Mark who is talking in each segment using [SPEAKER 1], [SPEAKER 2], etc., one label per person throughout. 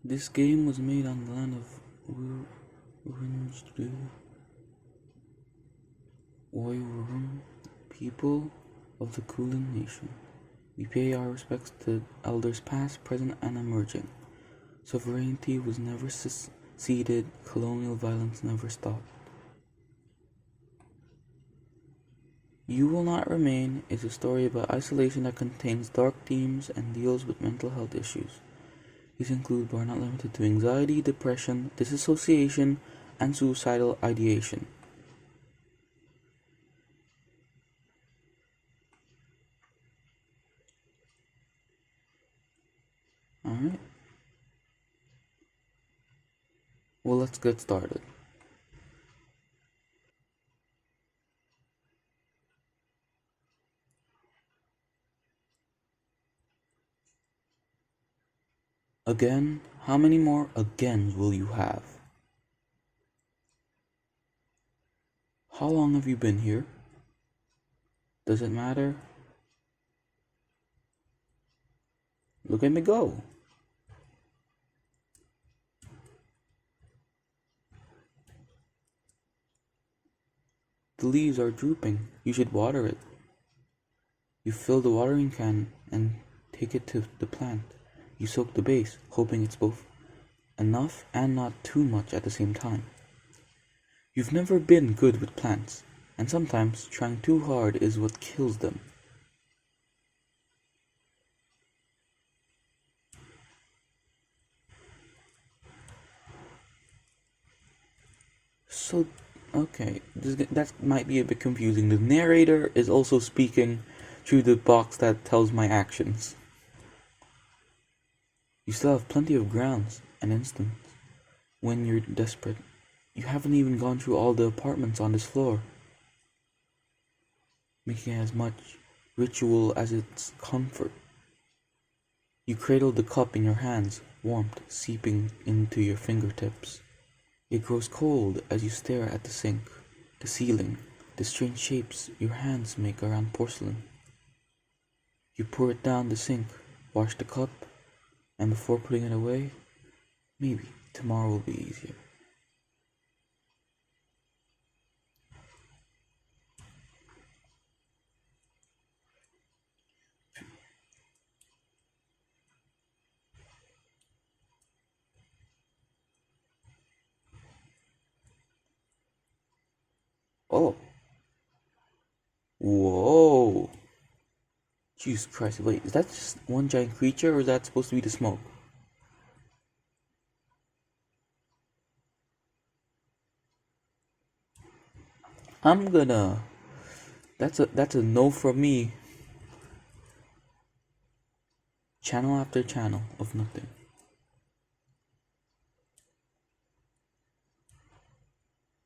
[SPEAKER 1] This game was made on the land of Woiwurrung, people of the Kulin Nation. We pay our respects to elders past, present, and emerging. Sovereignty was never ceded, colonial violence never stopped. You Will Not Remain is a story about isolation that contains dark themes and deals with mental health issues. These include but are not limited to anxiety, depression, disassociation, and suicidal ideation. Alright. Well, let's get started. Again? How many more agains will you have? How long have you been here? Does it matter? Look at me go. The leaves are drooping. You should water it. You fill the watering can and take it to the plant. You soak the base, hoping it's both enough and not too much at the same time. You've never been good with plants, and sometimes trying too hard is what kills them. So, okay, that might be a bit confusing. The narrator is also speaking through the box that tells my actions. You still have plenty of grounds and instants when you're desperate. You haven't even gone through all the apartments on this floor, making it as much ritual as its comfort. You cradle the cup in your hands, warmth seeping into your fingertips. It grows cold as you stare at the sink, the ceiling, the strange shapes your hands make around porcelain. You pour it down the sink, wash the cup, and before putting it away, maybe tomorrow will be easier. Oh. Whoa. Jesus Christ, wait, is that just one giant creature or is that supposed to be the smoke? I'm gonna... That's a no from me. Channel after channel of nothing.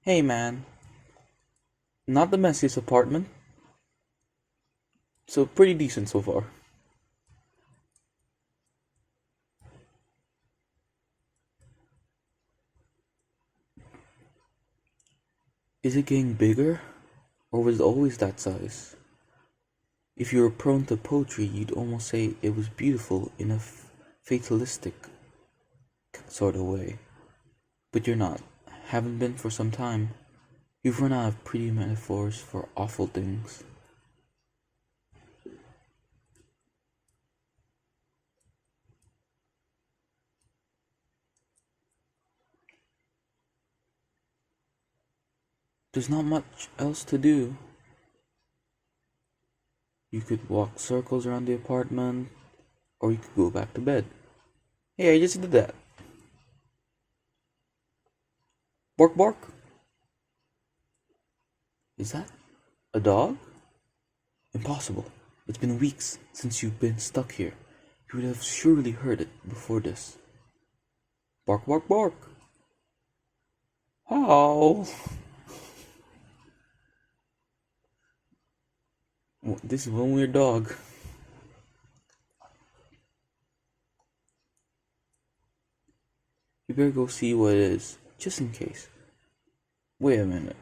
[SPEAKER 1] Hey man. Not the messiest apartment. So pretty decent so far. Is it getting bigger? Or was it always that size? If you were prone to poetry, you'd almost say it was beautiful in a fatalistic sort of way. But you're not. Haven't been for some time. You've run out of pretty metaphors for awful things. There's not much else to do. You could walk circles around the apartment, or you could go back to bed. Hey, I just did that. Bark bark. Is that a dog? Impossible. It's been weeks since you've been stuck here. You would have surely heard it before this. Bark bark bark. How? This is one weird dog. You better go see what it is, just in case. Wait a minute.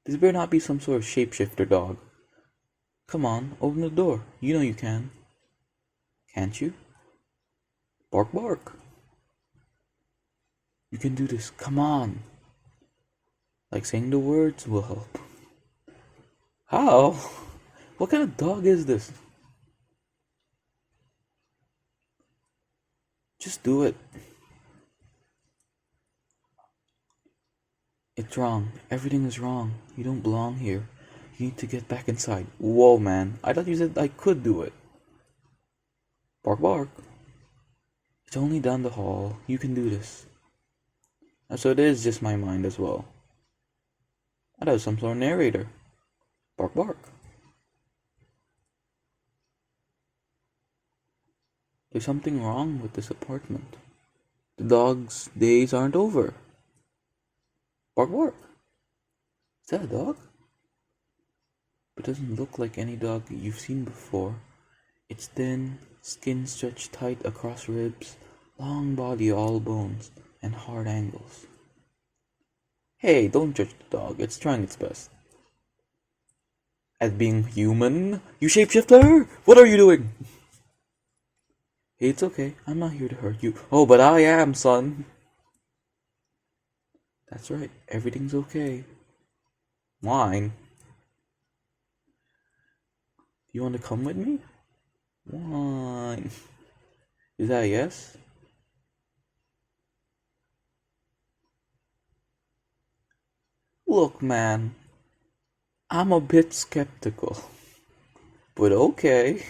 [SPEAKER 1] This better not be some sort of shapeshifter dog. Come on, open the door. You know you can. Can't you? Bark, bark. You can do this. Come on. Like saying the words will help. How? What kind of dog is this? Just do it. It's wrong. Everything is wrong. You don't belong here. You need to get back inside. Whoa, man. I thought you said I could do it. Bark, bark. It's only down the hall. You can do this. So it is just my mind as well. I thought it was some sort of narrator. Bark, bark. There's something wrong with this apartment. The dog's days aren't over. Bark, bark. Is that a dog? It doesn't look like any dog you've seen before. It's thin, skin stretched tight across ribs, long body all bones, and hard angles. Hey, don't judge the dog. It's trying its best. At being human? You shapeshifter! What are you doing? Hey, it's okay. I'm not here to hurt you. Oh, but I am, son. That's right. Everything's okay. Wine. Do you want to come with me? Wine. Is that a yes? Look, man. I'm a bit skeptical. But okay.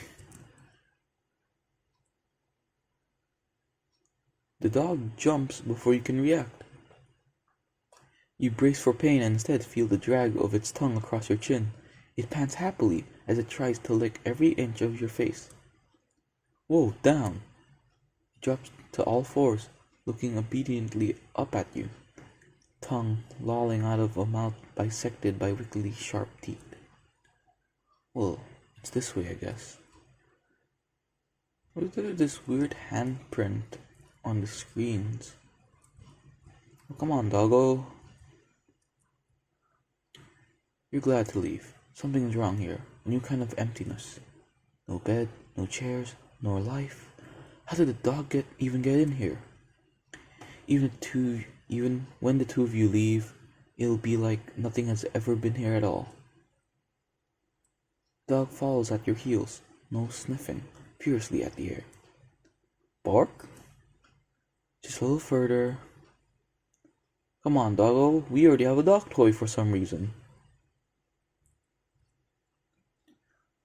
[SPEAKER 1] The dog jumps before you can react. You brace for pain and instead feel the drag of its tongue across your chin. It pants happily as it tries to lick every inch of your face. Whoa, down! It drops to all fours, looking obediently up at you, tongue lolling out of a mouth bisected by wiggly sharp teeth. Well, it's this way, I guess. What is this weird handprint on the screens? Oh, come on, doggo. You're glad to leave. Something is wrong here. A new kind of emptiness. No bed, no chairs, nor life. How did the dog even get in here? Even when the two of you leave, it'll be like nothing has ever been here at all. Dog follows at your heels, nose sniffing furiously at the air. Bark? Just a little further. Come on, doggo. We already have a dog toy for some reason.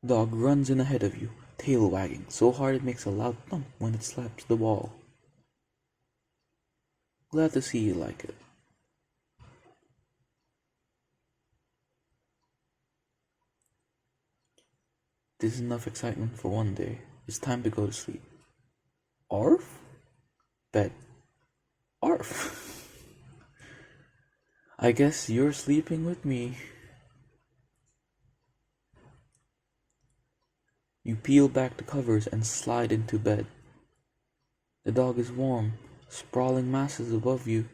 [SPEAKER 1] Dog runs in ahead of you, tail wagging so hard it makes a loud thump when it slaps the wall. Glad to see you like it. This is enough excitement for one day. It's time to go to sleep. Arf? Bed. Arf. I guess you're sleeping with me. You peel back the covers and slide into bed. The dog is warm, sprawling masses above you,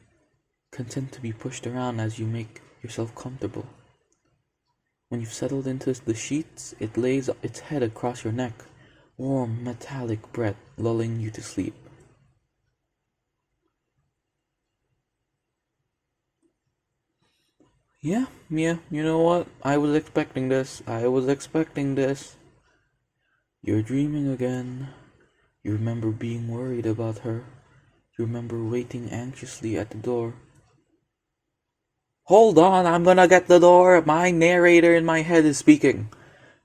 [SPEAKER 1] content to be pushed around as you make yourself comfortable. When you've settled into the sheets, it lays its head across your neck, warm, metallic breath lulling you to sleep. Yeah, Mia, you know what? I was expecting this. You're dreaming again. You remember being worried about her. You remember waiting anxiously at the door. Hold on, I'm gonna get the door. My narrator in my head is speaking.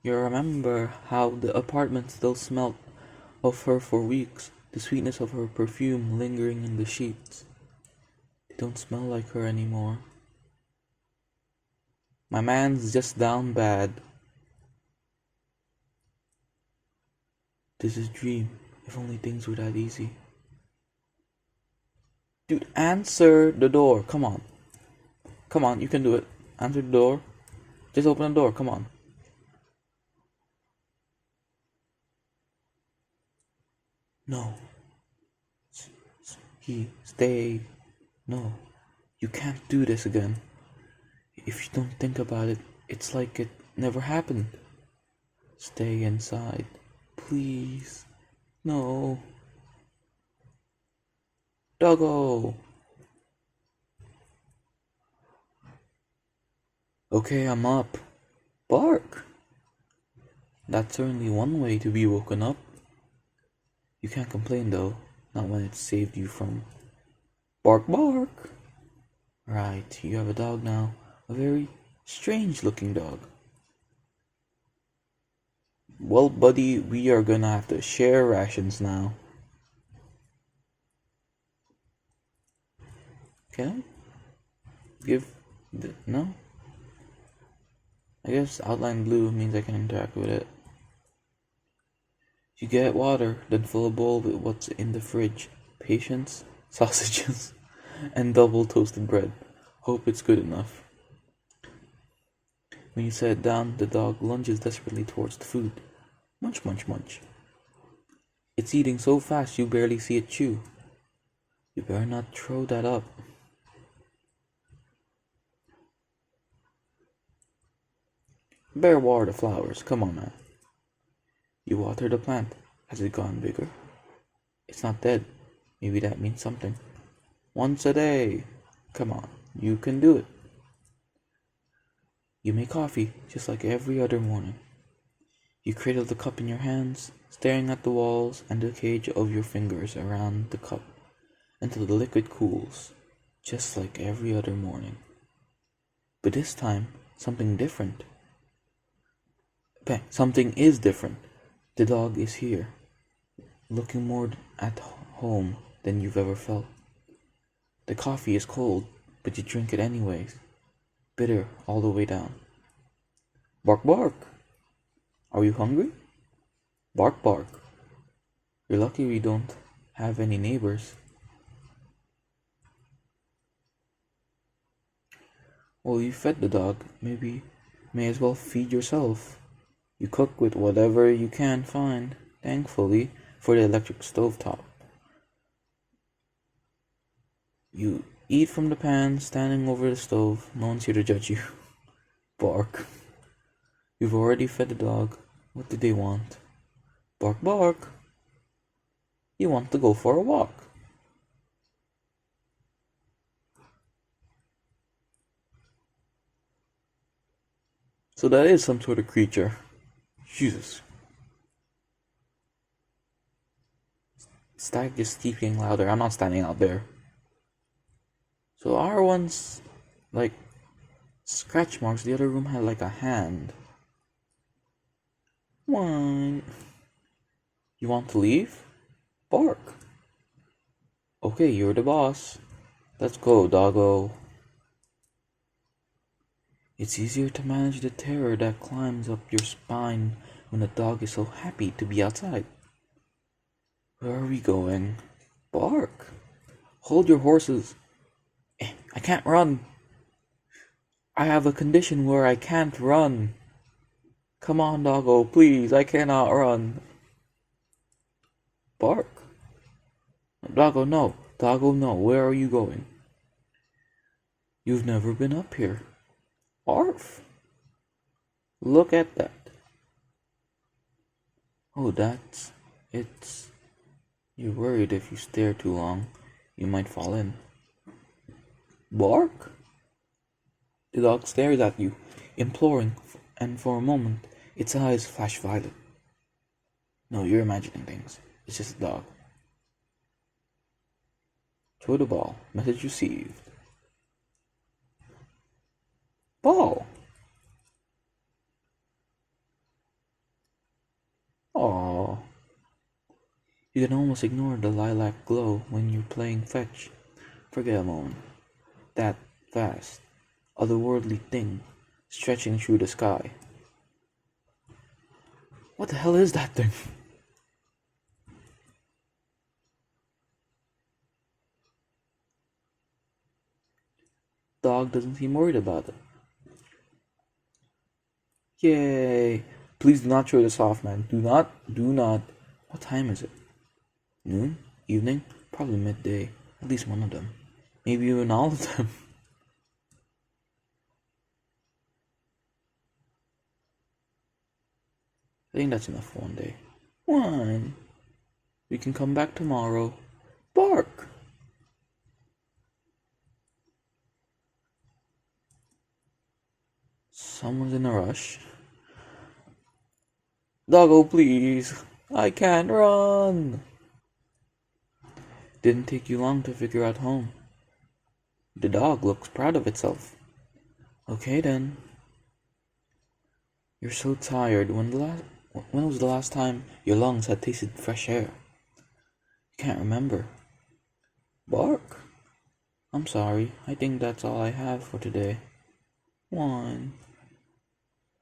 [SPEAKER 1] You remember how the apartment still smelt of her for weeks, the sweetness of her perfume lingering in the sheets. They don't smell like her anymore. My man's just down bad. This is a dream. If only things were that easy. Dude, answer the door. Come on. Come on, you can do it. Answer the door. Just open the door. Come on. No. Stay. No. You can't do this again. If you don't think about it, it's like it never happened. Stay inside. Please. No. Doggo! Okay, I'm up. Bark! That's certainly one way to be woken up. You can't complain though, not when it saved you from bark bark. Right, you have a dog now. A very strange looking dog. Well, buddy, we are gonna have to share rations now. Can I give no? I guess outline blue means I can interact with it. You get water, then fill a bowl with what's in the fridge. Patience, sausages, and double toasted bread. Hope it's good enough. When you set it down, the dog lunges desperately towards the food. Munch, munch, munch. It's eating so fast you barely see it chew. You better not throw that up. Better water the flowers, come on man. You water the plant. Has it gotten bigger? It's not dead. Maybe that means something. Once a day. Come on, you can do it. You make coffee just like every other morning. You cradle the cup in your hands, staring at the walls and the cage of your fingers around the cup until the liquid cools, just like every other morning. But this time, something different. Something is different. The dog is here, looking more at home than you've ever felt. The coffee is cold, but you drink it anyways, bitter all the way down. Bark bark! Are you hungry? Bark bark! You're lucky we don't have any neighbors. Well, you fed the dog, maybe may as well feed yourself. You cook with whatever you can find, thankfully, for the electric stovetop. You eat from the pan, standing over the stove. No one's here to judge you. Bark. You've already fed the dog. What do they want? Bark, bark. You want to go for a walk. So that is some sort of creature. Jesus. Stag just keeps getting louder. I'm not standing out there. So our one's like scratch marks. The other room had like a hand. Whine. You want to leave? Bark. Okay, you're the boss. Let's go, doggo. It's easier to manage the terror that climbs up your spine when a dog is so happy to be outside. Where are we going? Bark. Hold your horses. I can't run. I have a condition where I can't run. Come on, doggo, please, I cannot run. Bark. Doggo, no. Doggo, no. Where are you going? You've never been up here. Arf. Look at that. Oh, it's... You're worried if you stare too long, you might fall in. Bark. The dog stares at you, imploring, and for a moment, its eyes flash violet. No, you're imagining things. It's just a dog. Throw the ball. Message received. Ball. Aww. You can almost ignore the lilac glow when you're playing fetch. Forget a moment. That vast, otherworldly thing stretching through the sky. What the hell is that thing? Dog doesn't seem worried about it. Yay! Please do not throw this off, man. Do not. What time is it? Noon? Evening? Probably midday. At least one of them. Maybe even all of them. I think that's enough for one day. One. We can come back tomorrow. Bark! Someone's in a rush. Doggo, please. I can't run. Didn't take you long to figure out home. The dog looks proud of itself. Okay then. You're so tired. When was the last time your lungs had tasted fresh air? You can't remember. Bark. I'm sorry. I think that's all I have for today. One.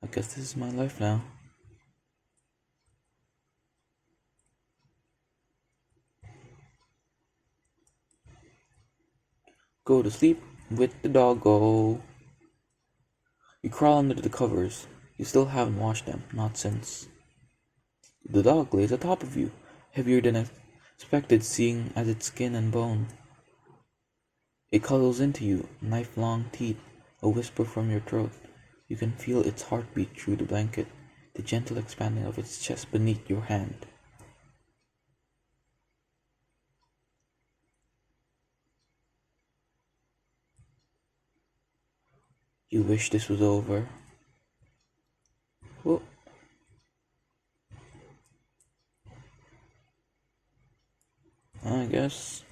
[SPEAKER 1] I guess this is my life now. Go to sleep with the doggo. You crawl under the covers. You still haven't washed them, not since. The dog lays atop of you, heavier than expected, seeing as its skin and bone. It cuddles into you, knife-long teeth, a whisper from your throat. You can feel its heartbeat through the blanket, the gentle expanding of its chest beneath your hand. You wish this was over. Well, I guess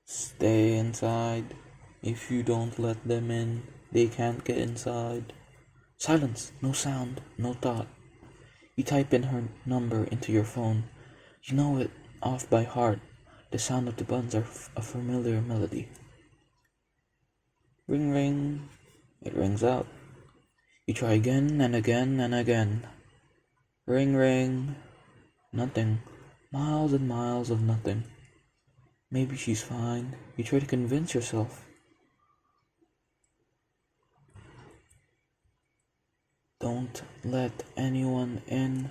[SPEAKER 1] stay inside. If you don't let them in, they can't get inside. Silence, no sound, no thought. You type in her number into your phone. You know it off by heart. The sound of the buttons are a familiar melody. Ring ring. It rings out. You try again and again and again. Ring ring. Nothing. Miles and miles of nothing. Maybe she's fine. You try to convince yourself. Don't let anyone in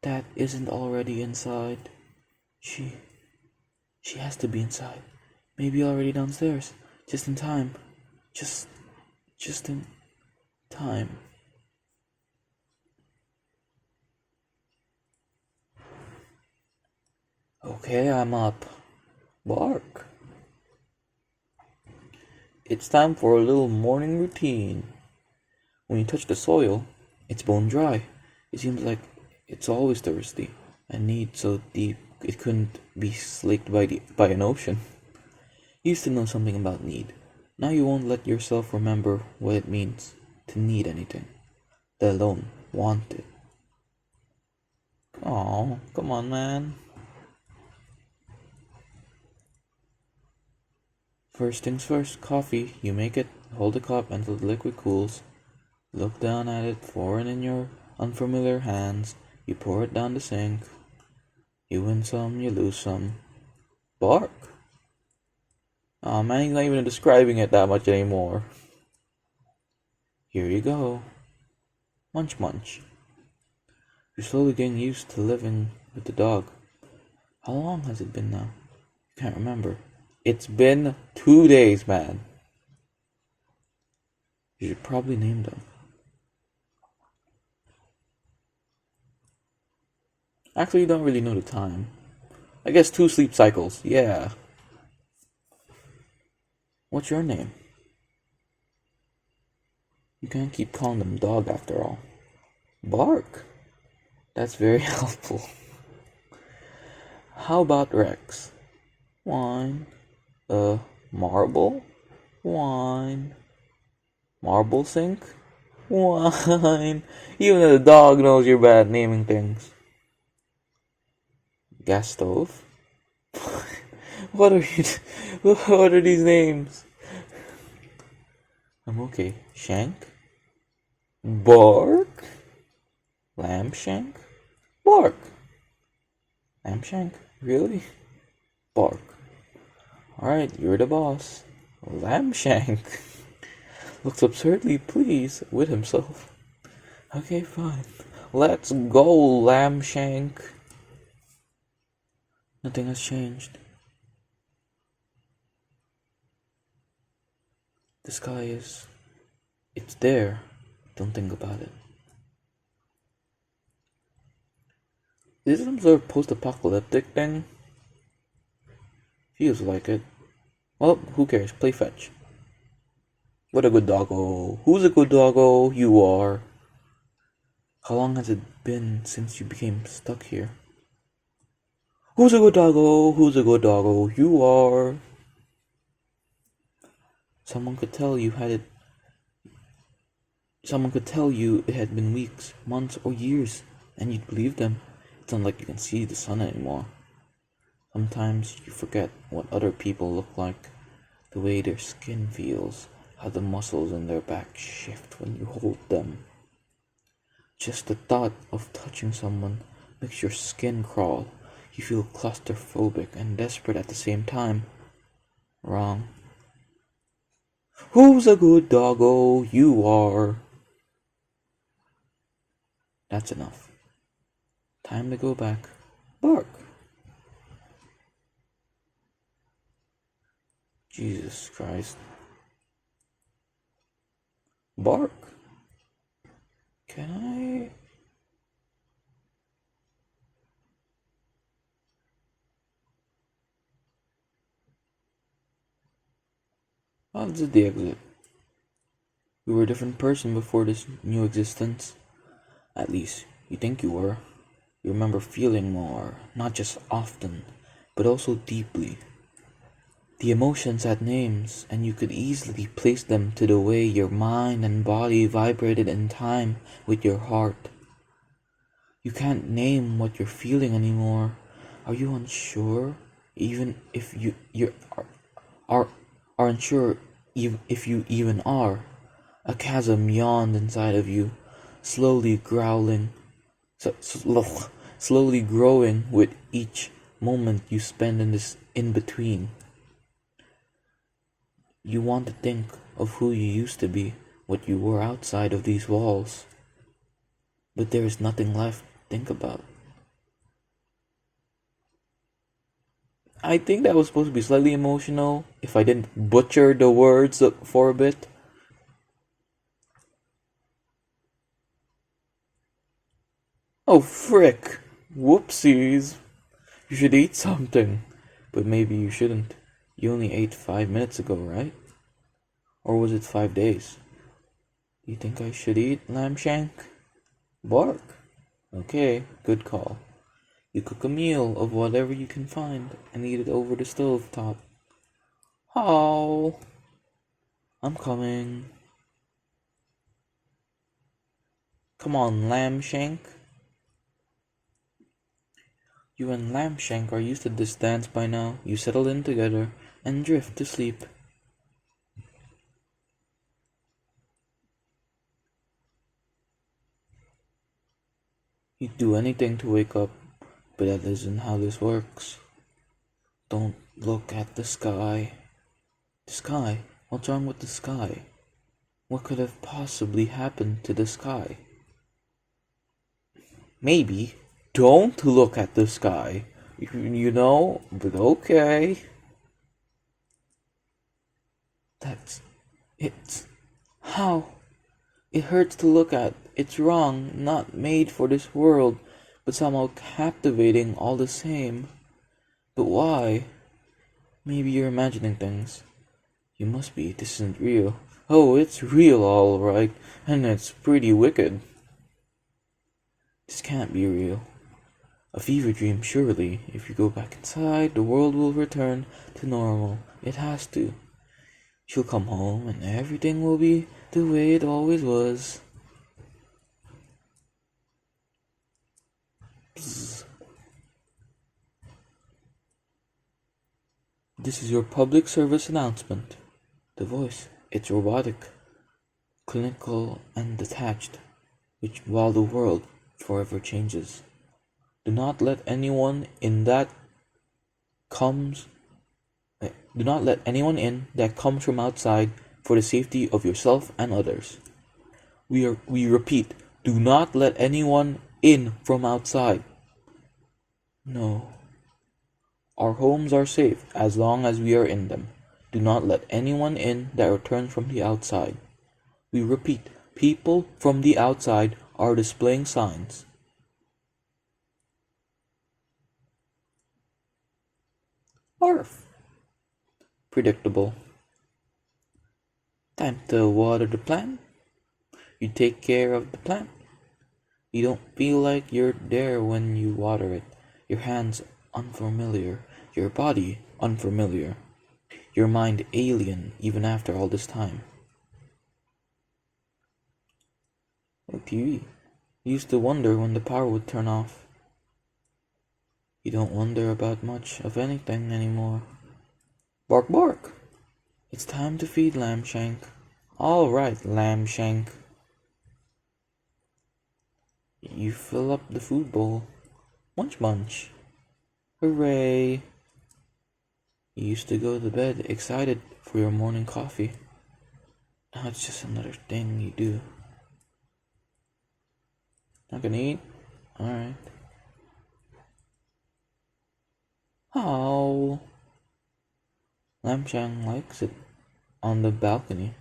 [SPEAKER 1] that isn't already inside. She has to be inside. Maybe already downstairs. Just in time. Just in time. Okay, I'm up. Bark. It's time for a little morning routine. When you touch the soil, it's bone dry. It seems like it's always thirsty, a need so deep it couldn't be slaked by an ocean. You used to know something about need. Now you won't let yourself remember what it means to need anything, let alone want it. Oh, come on, man. First things first, coffee. You make it, hold the cup until the liquid cools. Look down at it, foreign in your unfamiliar hands. You pour it down the sink. You win some, you lose some. Bark. Aw, man, he's not even describing it that much anymore. Here you go. Munch munch. You're slowly getting used to living with the dog. How long has it been now? I can't remember. It's been 2 days, man. You should probably name them. Actually, you don't really know the time. I guess 2 sleep cycles, yeah. What's your name? You can't keep calling them dog after all. Bark. That's very helpful. How about Rex? Wine. Marble? Wine. Marble sink? Wine. Even the dog knows you're bad at naming things. Gas stove? What are you? What are these names? I'm okay. Shank? Bark? Lamb shank? Bark. Lamb shank? Really? Bark. Alright, you're the boss. Lamb shank. Looks absurdly pleased with himself. Okay, fine. Let's go, Lamb shank. Nothing has changed. The sky is... It's there. Don't think about it. Is it some sort of post-apocalyptic thing? Feels like it. Well, who cares? Play fetch. What a good doggo. Who's a good doggo? You are. How long has it been since you became stuck here? Who's a good doggo? Who's a good doggo? You are. Someone could tell you had it Someone could tell you it had been weeks, months, or years, and you'd believe them. It's not like you can see the sun anymore. Sometimes you forget what other people look like, the way their skin feels, how the muscles in their back shift when you hold them. Just the thought of touching someone makes your skin crawl. You feel claustrophobic and desperate at the same time. Wrong. Who's a good doggo? You are. That's enough. Time to go back. Bark. Jesus Christ. Bark. Can I? Oh, this is the exit. You were a different person before this new existence. At least, you think you were. You remember feeling more, not just often, but also deeply. The emotions had names, and you could easily place them to the way your mind and body vibrated in time with your heart. You can't name what you're feeling anymore. Are you unsure? Even if are, are unsure if you even are. A chasm yawned inside of you, slowly growling, slowly growing with each moment you spend in this in between. You want to think of who you used to be, what you were outside of these walls, but there is nothing left to think about. I think that was supposed to be slightly emotional if I didn't butcher the words for a bit. Oh, frick! Whoopsies! You should eat something. But maybe you shouldn't. You only ate 5 minutes ago, right? Or was it 5 days? You think I should eat, lamb shank? Bark. Okay, good call. You cook a meal of whatever you can find and eat it over the stove top. Oh, I'm coming. Come on, lamb shank. You and lamb shank are used to this dance by now. You settle in together and drift to sleep. You'd do anything to wake up, but that isn't how this works. Don't look at the sky. The sky? What's wrong with the sky? What could have possibly happened to the sky? Maybe. Don't look at the sky. You know, but okay. That's. It's. How? It hurts to look at. It's wrong, not made for this world, but somehow captivating all the same. But why? Maybe you're imagining things. You must be. This isn't real. Oh, it's real, all right, and it's pretty wicked. This can't be real. A fever dream, surely. If you go back inside, the world will return to normal. It has to. She'll come home, and everything will be the way it always was. Bzz. This is your public service announcement. The voice, it's robotic, clinical, and detached, which while the world forever changes. Do not let anyone in that comes do not let anyone in that comes from outside for the safety of yourself and others. We repeat, do not let anyone in from outside. No. Our homes are safe as long as we are in them. Do not let anyone in that returns from the outside. We repeat, people from the outside are displaying signs. Arf. Predictable. Time to water the plant. You take care of the plant. You don't feel like you're there when you water it. Your hands unfamiliar, your body unfamiliar, your mind alien even after all this time. Oh, TV. You used to wonder when the power would turn off. You don't wonder about much of anything anymore. Bark bark! It's time to feed Lambshank. All right, Lambshank. You fill up the food bowl. Munch munch. Hooray! You used to go to bed excited for your morning coffee. Now it's just another thing you do. Not gonna eat? Alright. How? Lamchang likes it on the balcony.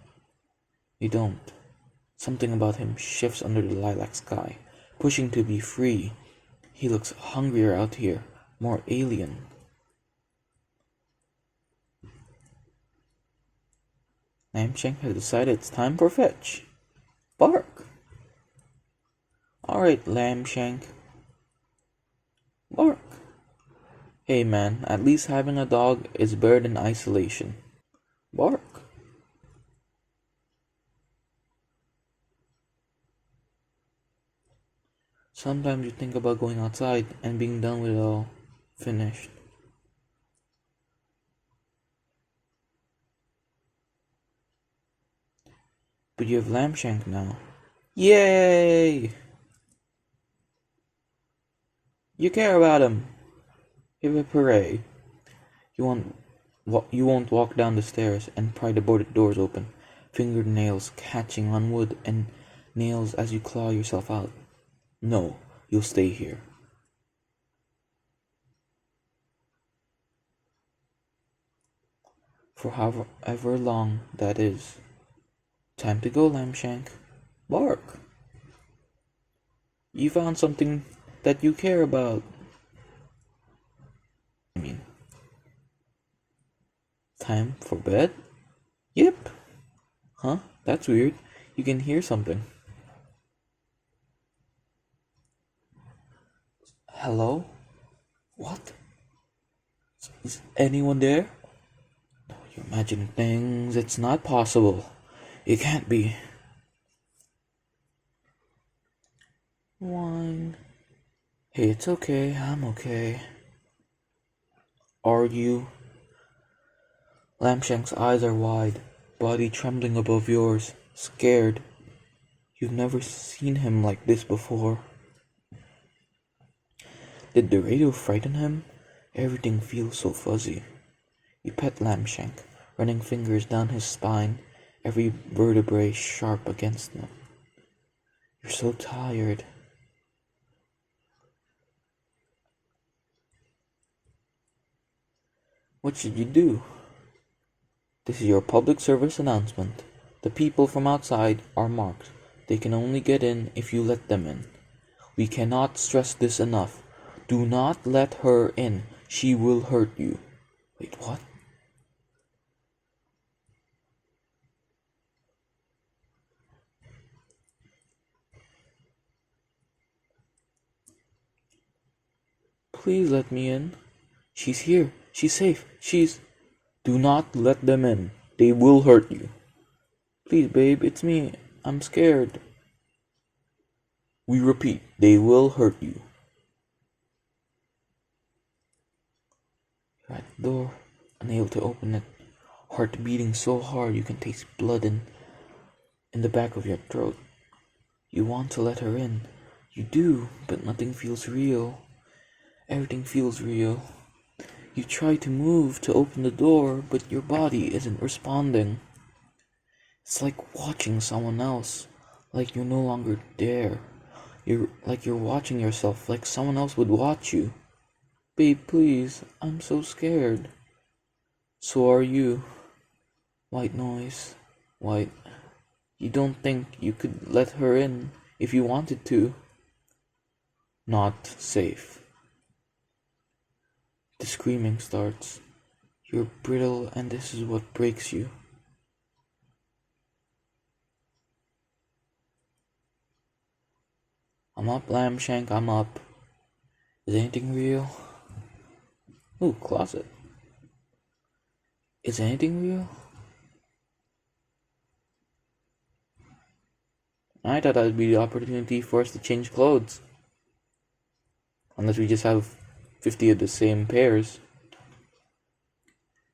[SPEAKER 1] You don't. Something about him shifts under the lilac sky, pushing to be free. He looks hungrier out here, more alien. Lamshank has decided it's time for fetch. Bark! Alright, Lamshank. Bark! Hey man, at least having a dog is better than isolation. Bark! Sometimes you think about going outside and being done with it all. Finished. But you have Lamshank now. Yay! You care about him. Give a hooray. You won't walk down the stairs and pry the boarded doors open, fingernails catching on wood and nails as you claw yourself out. No, you'll stay here. For however long that is. Time to go, Lamshank. Bark! You found something that you care about. I mean, time for bed? Yep. Huh? That's weird. You can hear something. Hello? What? Is anyone there? No, you're imagining things. It's not possible. It can't be. Wine. Hey, it's okay. I'm okay. Are you? Lamshank's eyes are wide, body trembling above yours, scared. You've never seen him like this before. Did the radio frighten him? Everything feels so fuzzy. You pet Lamshank, running fingers down his spine, every vertebrae sharp against them. You're so tired. What should you do? This is your public service announcement. The people from outside are marked. They can only get in if you let them in. We cannot stress this enough. Do not let her in. She will hurt you. Wait, what? Please let me in. She's here. She's safe. Do not let them in. They will hurt you. Please, babe, it's me. I'm scared. We repeat, they will hurt you. You're at the door, unable to open it. Heart beating so hard you can taste blood in the back of your throat. You want to let her in. You do, but nothing feels real. Everything feels real. You try to move to open the door, but your body isn't responding. It's like watching someone else, like you're no longer there. You're watching yourself, like someone else would watch you. Babe, please, I'm so scared. So are you. White noise. White. You don't think you could let her in if you wanted to. Not safe. The screaming starts. You're brittle and this is what breaks you. I'm up, Lamshank, I'm up. Is anything real? Ooh, closet. Is anything real? I thought that would be the opportunity for us to change clothes. Unless we just have 50 of the same pairs.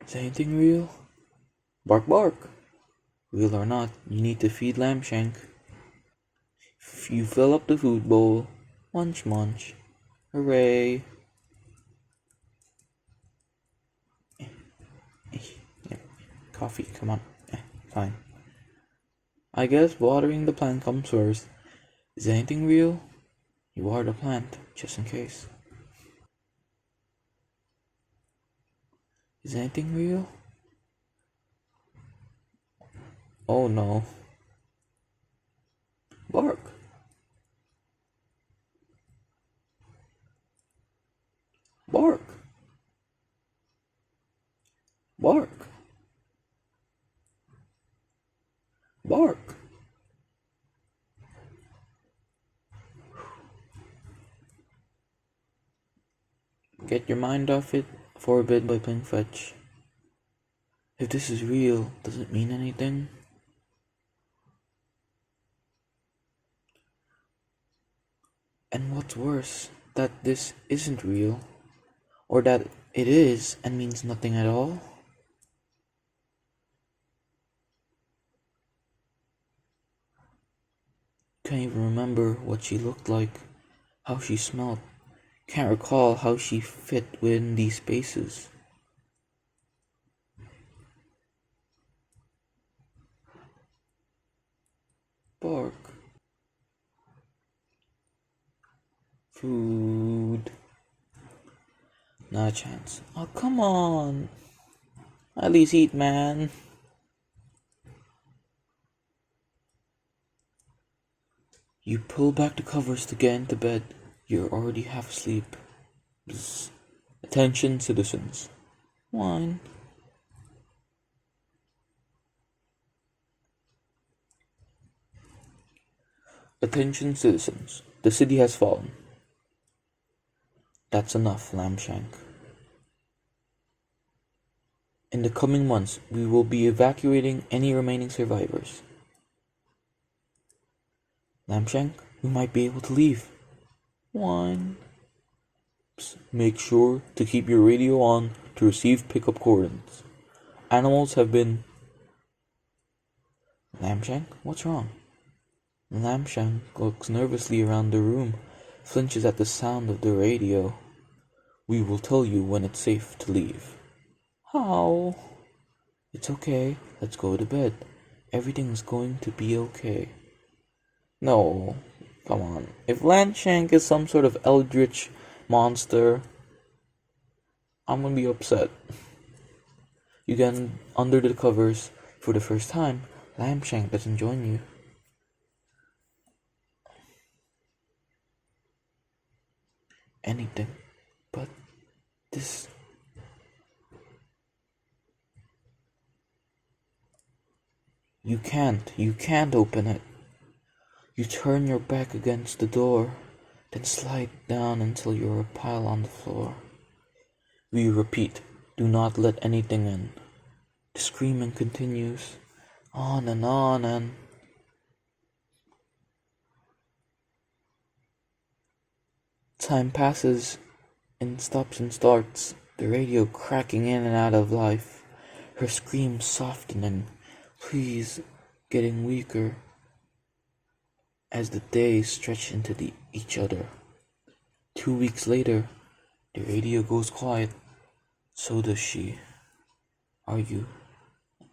[SPEAKER 1] Is anything real? Bark bark. Real or not, you need to feed Lamshank. If you fill up the food bowl, munch munch. Hooray. Yeah. Coffee, come on. Fine. I guess watering the plant comes first. Is anything real? You water the plant, just in case. Is anything real? Oh no. Bark. Bark. Bark. Bark. Get your mind off it for a bit by playing fetch. If this is real, does it mean anything? And what's worse, that this isn't real, or that it is and means nothing at all? Can't even remember what she looked like, how she smelled. Can't recall how she fit within these spaces. Bark. Food. Not a chance. Oh, come on. At least eat, man. You pull back the covers to get into bed. You're already half asleep. Bzz. Attention, citizens. Wine. Attention, citizens. The city has fallen. That's enough, Lamshank. In the coming months, we will be evacuating any remaining survivors. Lamshank, we might be able to leave. Wine. Make sure to keep your radio on to receive pickup coordinates. Animals have been... Lamshank, what's wrong? Lamshank looks nervously around the room, flinches at the sound of the radio. We will tell you when it's safe to leave. How? It's okay, let's go to bed. Everything's going to be okay. No, come on. If Lamshank is some sort of eldritch monster, I'm gonna be upset. You get under the covers for the first time. Lamshank doesn't join you. Anything but this. You can't open it. You turn your back against the door, then slide down until you're a pile on the floor. We repeat, do not let anything in. The screaming continues, on and time passes and stops and starts, the radio cracking in and out of life, her screams softening, please getting weaker as the days stretch into each other. 2 weeks later, the radio goes quiet. So does she. Are you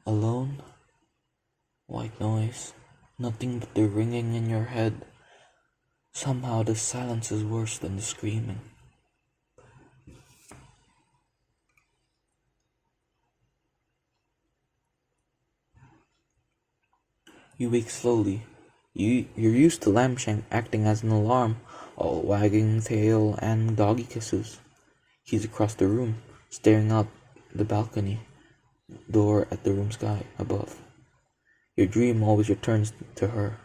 [SPEAKER 1] alone? White noise, nothing but the ringing in your head. Somehow the silence is worse than the screaming. You wake slowly. You're used to Lamshank acting as an alarm, all wagging tail and doggy kisses. He's across the room, staring out the balcony door at the room sky above. Your dream always returns to her,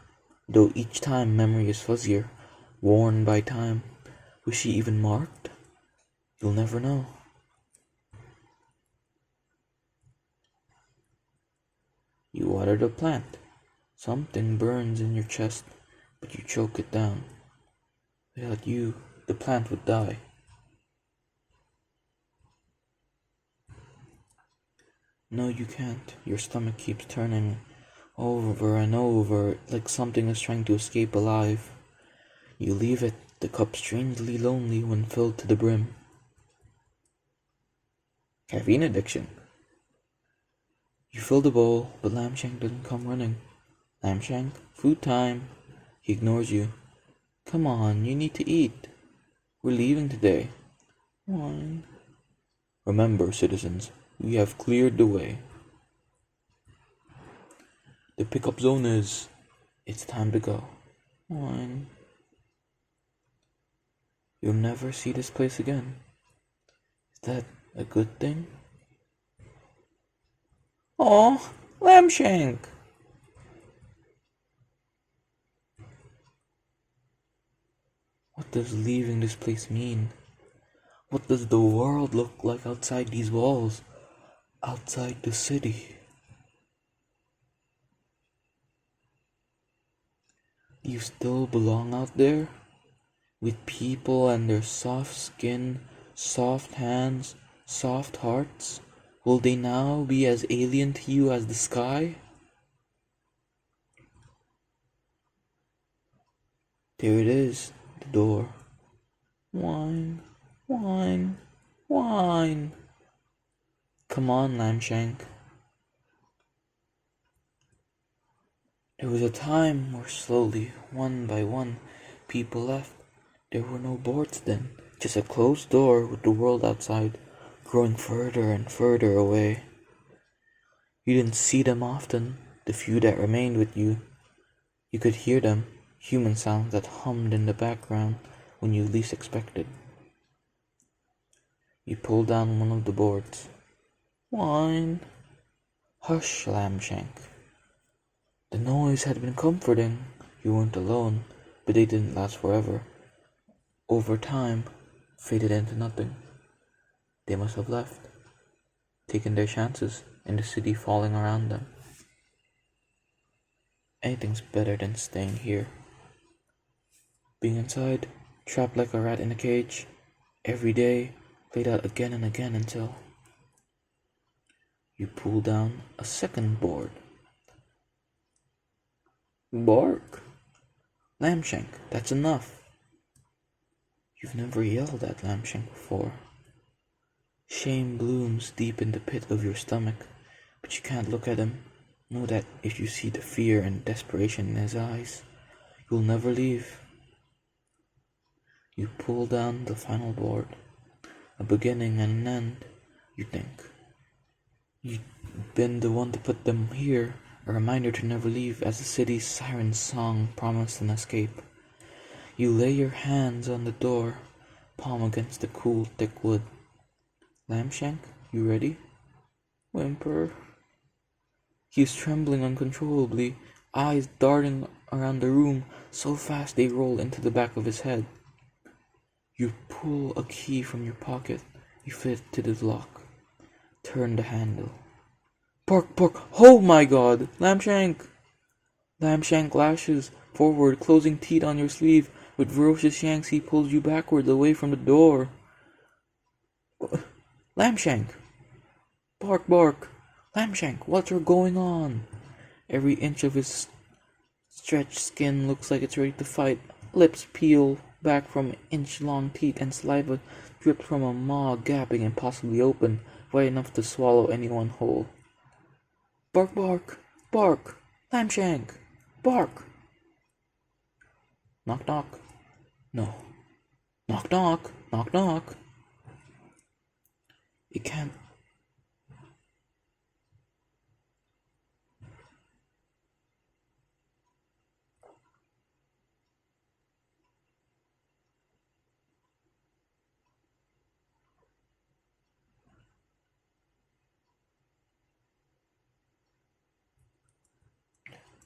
[SPEAKER 1] though each time memory is fuzzier. worn by time? Was she even marked? You'll never know. You water the plant. Something burns in your chest, but you choke it down. Without you, the plant would die. No, you can't. Your stomach keeps turning over and over like something is trying to escape alive. You leave it, the cup strangely lonely when filled to the brim. Caffeine addiction. You fill the bowl, but Lamshank doesn't come running. Lamshank, food time. He ignores you. Come on, you need to eat. We're leaving today. Wine. Remember, citizens, we have cleared the way. The pickup zone is. It's time to go. Wine. You'll never see this place again. Is that a good thing? Oh, Lamshank! What does leaving this place mean? What does the world look like outside these walls? Outside the city? Do you still belong out there? With people and their soft skin, soft hands, soft hearts? Will they now be as alien to you as the sky? There it is, the door. Wine, wine, wine. Come on, Lamshank. There was a time where slowly, one by one, people left. There were no boards then, just a closed door with the world outside, growing further and further away. You didn't see them often, the few that remained with you. You could hear them, human sounds that hummed in the background when you least expected. You pulled down one of the boards. Wine. Hush, Lamshank. The noise had been comforting. You weren't alone, but they didn't last forever. Over time, faded into nothing. They must have left, taken their chances in the city falling around them. Anything's better than staying here. Being inside, trapped like a rat in a cage, every day, played out again and again until you pull down a second board. Bark! Lamshank, that's enough. You've never yelled at Lamshank before. Shame blooms deep in the pit of your stomach, but you can't look at him. Know that if you see the fear and desperation in his eyes, you'll never leave. You pull down the final board, a beginning and an end, you think. You've been the one to put them here, a reminder to never leave as the city's siren song promised an escape. You lay your hands on the door, palm against the cool, thick wood. Lamshank, you ready? Whimper. He's trembling uncontrollably, eyes darting around the room so fast they roll into the back of his head. You pull a key from your pocket, you fit it to the lock. Turn the handle. Bark, bark, oh my god! Lamshank! Lamshank lashes forward, closing teeth on your sleeve. With ferocious yanks he pulls you backwards away from the door. Lamshank! Bark, bark! Lamshank, what's going on? Every inch of his stretched skin looks like it's ready to fight. Lips peel back from inch-long teeth and saliva drips from a maw gaping and possibly open, wide enough to swallow anyone whole. Bark, bark! Bark! Lamshank! Bark! Knock, knock. No. Knock, knock. Knock, knock. It can't.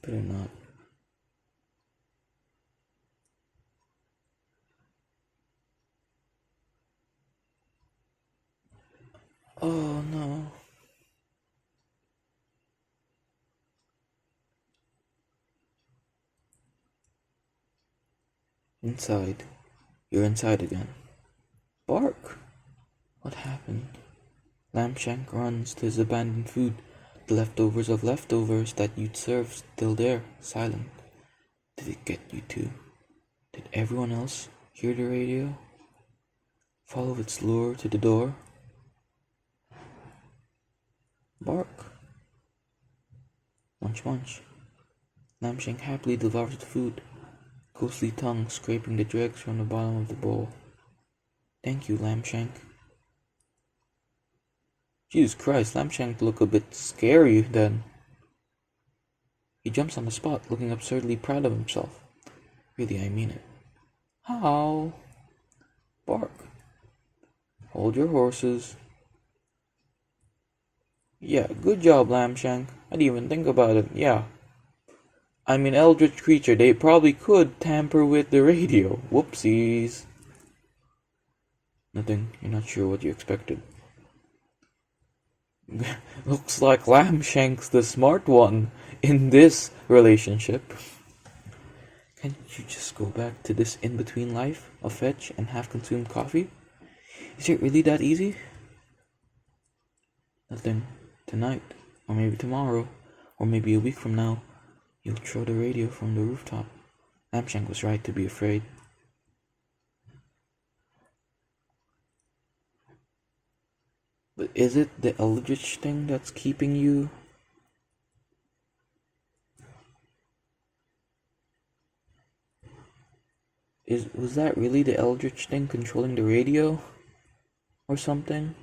[SPEAKER 1] Better not. Oh no. Inside. You're inside again. Bark! What happened? Lambshank runs to his abandoned food. The leftovers of leftovers that you'd served still there, silent. Did it get you too? Did everyone else hear the radio? Follow its lure to the door? Bark! Munch munch. Lambshank happily devours the food, ghostly tongue scraping the dregs from the bottom of the bowl. Thank you, Lambshank. Jesus Christ, Lambshank looked a bit scary then. He jumps on the spot, looking absurdly proud of himself. Really, I mean it. How? Bark. Hold your horses. Yeah, good job, Lambshank. I didn't even think about it, yeah. I'm an eldritch creature, they probably could tamper with the radio. Whoopsies. Nothing, you're not sure what you expected. Looks like Lambshank's the smart one in this relationship. Can't you just go back to this in-between life of fetch and half-consumed coffee? Is it really that easy? Nothing. Tonight, or maybe tomorrow, or maybe a week from now, you'll throw the radio from the rooftop. Lambshank was right to be afraid. But is it the eldritch thing that's keeping you? Was that really the eldritch thing controlling the radio? Or something?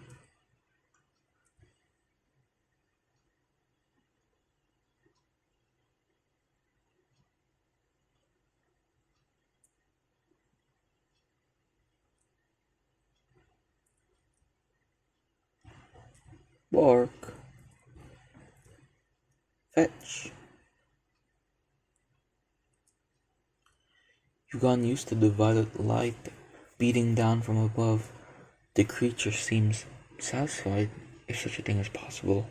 [SPEAKER 1] Bark. Fetch. You've gotten used to the violet light beating down from above. The creature seems satisfied, if such a thing is possible.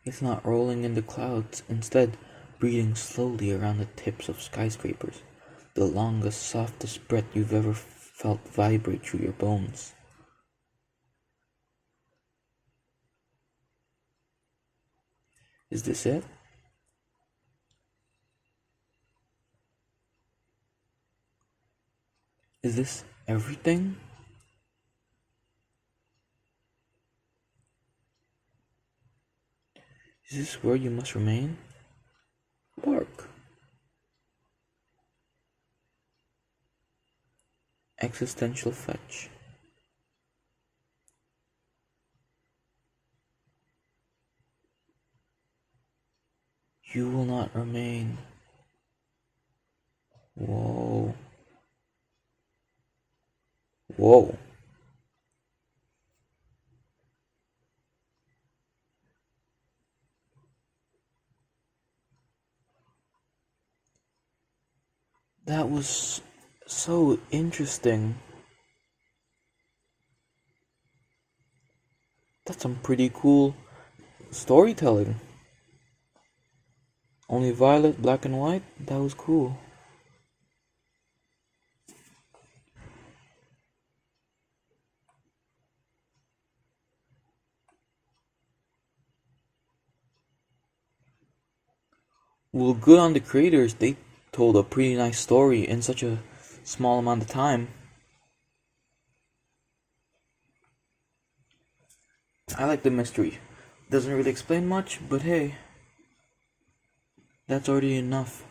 [SPEAKER 1] It's not rolling in the clouds, instead breathing slowly around the tips of skyscrapers, the longest, softest breath you've ever felt vibrate through your bones. Is this it? Is this everything? Is this where you must remain? Bark. Existential fetch. You will not remain. Whoa. Whoa. That was so interesting. That's some pretty cool storytelling. Only violet, black and white? That was cool. Well, good on the creators. They told a pretty nice story in such a small amount of time. I like the mystery. Doesn't really explain much, but hey, that's already enough.